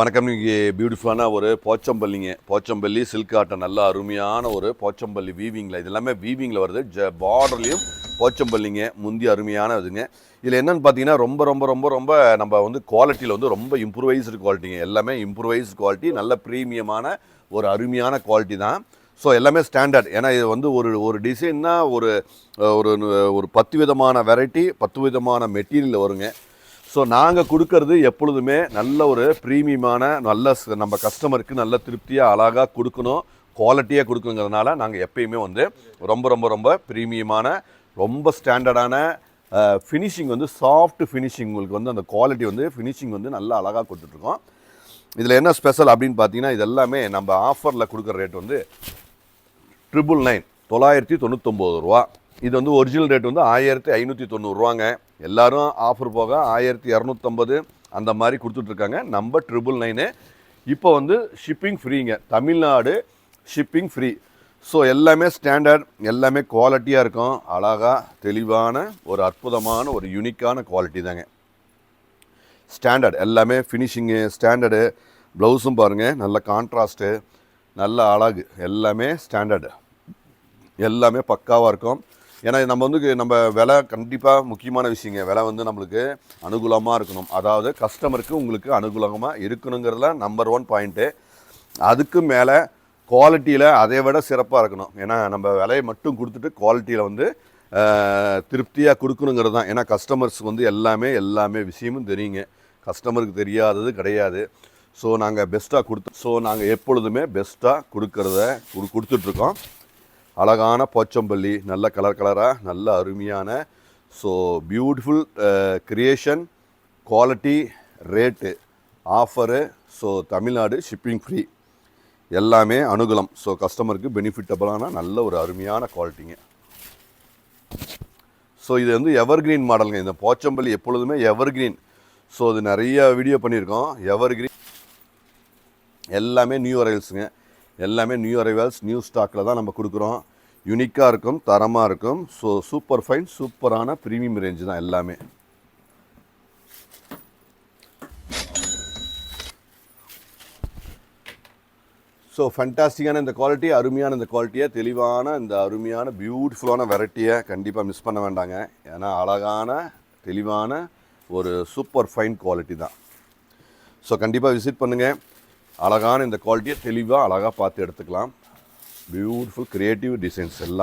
வணக்கம். இங்கே பியூட்டிஃபுல்லான ஒரு போச்சம்பள்ளி சில்க் காட்டன் நல்ல அருமையான ஒரு போச்சம்பள்ளி வீவிங்கில், இது எல்லாமே வீவிங்கில் வருது. பார்டர்லேயும் போச்சம்பள்ளிங்க முந்தி அருமையான இதுங்க. இதில் என்னென்னு பார்த்தீங்கன்னா ரொம்ப ரொம்ப ரொம்ப ரொம்ப நம்ம வந்து குவாலிட்டியில் வந்து ரொம்ப இம்ப்ரூவைஸ்டு குவாலிட்டிங்க. எல்லாமே இம்ப்ரூவைஸ்டு குவாலிட்டி, நல்ல ப்ரீமியமான ஒரு அருமையான குவாலிட்டி தான். ஸோ எல்லாமே ஸ்டாண்டர்ட். ஏன்னா இது வந்து ஒரு டிசைன்னா ஒரு ஒரு 10 விதமான வெரைட்டி, 10 விதமான மெட்டீரியல் வருங்க. ஸோ நாங்கள் கொடுக்கறது எப்பொழுதுமே நல்ல ஒரு ப்ரீமியமான நம்ம கஸ்டமருக்கு நல்ல திருப்தியாக அழகாக கொடுக்கணும், குவாலிட்டியாக கொடுக்கணுங்கிறதுனால நாங்கள் எப்பயுமே வந்து ரொம்ப ரொம்ப ரொம்ப ப்ரீமியமான ரொம்ப ஸ்டாண்டர்டான ஃபினிஷிங் வந்து சாஃப்ட் ஃபினிஷிங், உங்களுக்கு வந்து அந்த குவாலிட்டி வந்து ஃபினிஷிங் வந்து நல்லா அழகாக கொடுத்துட்ருக்கோம். இதில் என்ன ஸ்பெஷல் அப்படின்னு பார்த்தீங்கன்னா, இது எல்லாமே நம்ம ஆஃபரில் கொடுக்குற ரேட் வந்து 999 999 ரூபா. இது வந்து ஒரிஜினல் ரேட் வந்து 1590 ரூபாங்க. எல்லோரும் ஆஃபர் போக 1250 அந்த மாதிரி கொடுத்துட்ருக்காங்க. நம்ம 999. இப்போ வந்து ஷிப்பிங் ஃப்ரீங்க, தமிழ்நாடு ஷிப்பிங் ஃப்ரீ. ஸோ எல்லாமே ஸ்டாண்டர்ட், எல்லாமே குவாலிட்டியாக இருக்கும். அழகாக தெளிவான ஒரு அற்புதமான ஒரு யூனிக்கான குவாலிட்டி தாங்க. ஸ்டாண்டர்ட் எல்லாமே ஃபினிஷிங்கு ஸ்டாண்டர்டு. ப்ளவுஸும் பாருங்கள் நல்ல கான்ட்ராஸ்ட்டு, நல்ல அழகு, எல்லாமே ஸ்டாண்டர்டு, எல்லாமே பக்காவாக இருக்கும். ஏன்னா நம்ம விலை கண்டிப்பாக முக்கியமான விஷயங்க. விலை வந்து நம்மளுக்கு அனுகூலமாக இருக்கணும், அதாவது கஸ்டமருக்கு உங்களுக்கு அனுகூலமாக இருக்கணுங்கிறதுல நம்பர் 1 பாயிண்ட்டு. அதுக்கு மேலே குவாலிட்டியில் அதை விட சிறப்பாக இருக்கணும். ஏன்னா நம்ம விலையை மட்டும் கொடுத்துட்டு குவாலிட்டியில் வந்து திருப்தியாக கொடுக்கணுங்கிறது தான். ஏன்னா கஸ்டமர்ஸ் வந்து எல்லாமே விஷயமும் தெரியுங்க, கஸ்டமருக்கு தெரியாதது கிடையாது. ஸோ நாங்கள் எப்பொழுதுமே பெஸ்ட்டாக கொடுத்துட்ருக்கோம். அழகான போச்சம்பள்ளி, நல்ல கலராக நல்ல அருமையான, so beautiful creation, quality, rate, offer. So Tamil Nadu shipping free, எல்லாமே அனுகூலம். ஸோ கஸ்டமருக்கு பெனிஃபிட்டபுளான நல்ல ஒரு அருமையான குவாலிட்டிங்க. ஸோ இது வந்து எவர்கிரீன் மாடலுங்க. இந்த போச்சம்பள்ளி எப்பொழுதுமே எவர்கிரீன். ஸோ இது நிறைய வீடியோ பண்ணியிருக்கோம். எவர்கிரீன் எல்லாமே நியூ அரைவல்ஸுங்க, எல்லாமே நியூ அரைவல்ஸ், நியூ ஸ்டாக்கில் தான் நம்ம கொடுக்குறோம். யூனிக்காக இருக்கும், தரமாக இருக்கும். ஸோ சூப்பர் ஃபைன், சூப்பரான ப்ரீமியம் ரேஞ்சு தான் எல்லாமே. ஸோ ஃபேண்டாஸ்டிக்கான இந்த குவாலிட்டி, அருமையான இந்த குவாலிட்டியை, தெளிவான இந்த அருமையான பியூட்டிஃபுல்லான வெரைட்டியை கண்டிப்பாக மிஸ் பண்ண வேண்டாங்க. ஏன்னா அழகான தெளிவான ஒரு சூப்பர் ஃபைன் குவாலிட்டி தான். ஸோ கண்டிப்பாக விசிட் பண்ணுங்கள். அழகான இந்த குவாலிட்டியை தெளிவாக அழகாக பார்த்து எடுத்துக்கலாம். பியூட்டிஃபுல் க்ரியேட்டிவ் டிசைன்ஸ் எல்லாம்.